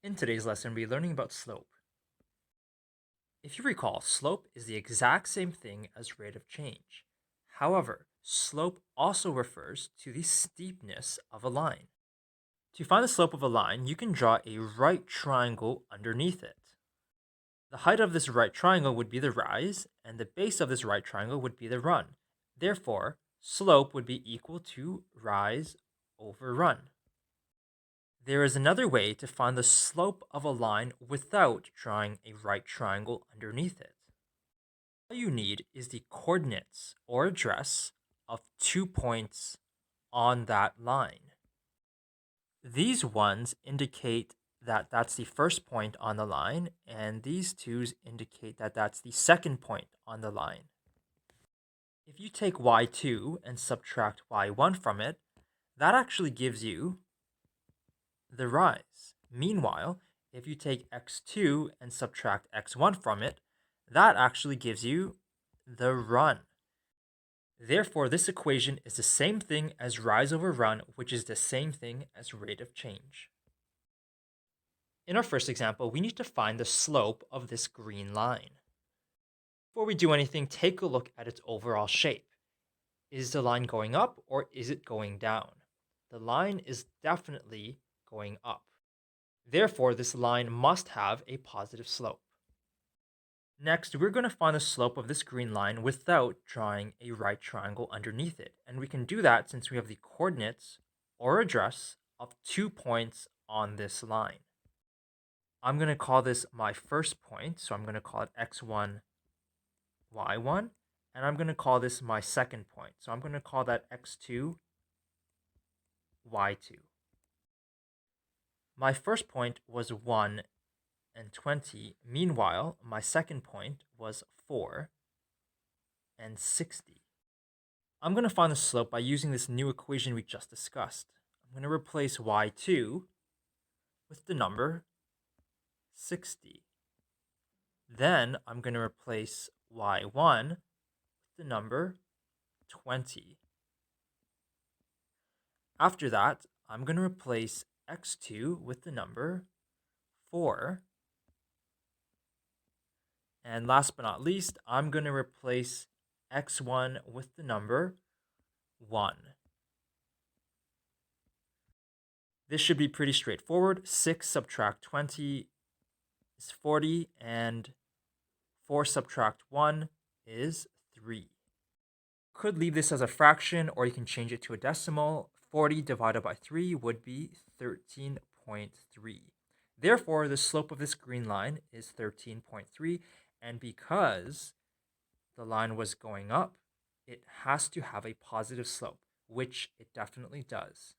In today's lesson, we're learning about slope. If you recall, slope is the exact same thing as rate of change. However, slope also refers to the steepness of a line. To find the slope of a line, you can draw a right triangle underneath it. The height of this right triangle would be the rise, and the base of this right triangle would be the run. Therefore, slope would be equal to rise over run. There is another way to find the slope of a line without drawing a right triangle underneath it. All you need is the coordinates or address of 2 points on that line. These ones indicate that that's the first point on the line, and these twos indicate that that's the second point on the line. If you take y2 and subtract y1 from it, that actually gives you the rise. Meanwhile, if you take x2 and subtract x1 from it, that actually gives you the run. Therefore, this equation is the same thing as rise over run, which is the same thing as rate of change. In our first example, we need to find the slope of this green line. Before we do anything, take a look at its overall shape. Is the line going up or is it going down? The line is definitely going up. Therefore, this line must have a positive slope. Next, we're going to find the slope of this green line without drawing a right triangle underneath it. And we can do that since we have the coordinates or address of 2 points on this line. I'm going to call this my first point. So I'm going to call it x1, y1. And I'm going to call this my second point. So I'm going to call that x2, y2. My first point was 1 and 20. Meanwhile, my second point was 4 and 60. I'm going to find the slope by using this new equation we just discussed. I'm going to replace y2 with the number 60. Then I'm going to replace y1 with the number 20. After that, I'm going to replace x2 with the number 4. And last but not least, I'm going to replace x1 with the number 1. This should be pretty straightforward. 6 subtract 20 is 40, and 4 subtract 1 is 3. Could leave this as a fraction, or you can change it to a decimal. 40 divided by 3 would be 13.3. Therefore, the slope of this green line is 13.3, and because the line was going up, it has to have a positive slope, which it definitely does.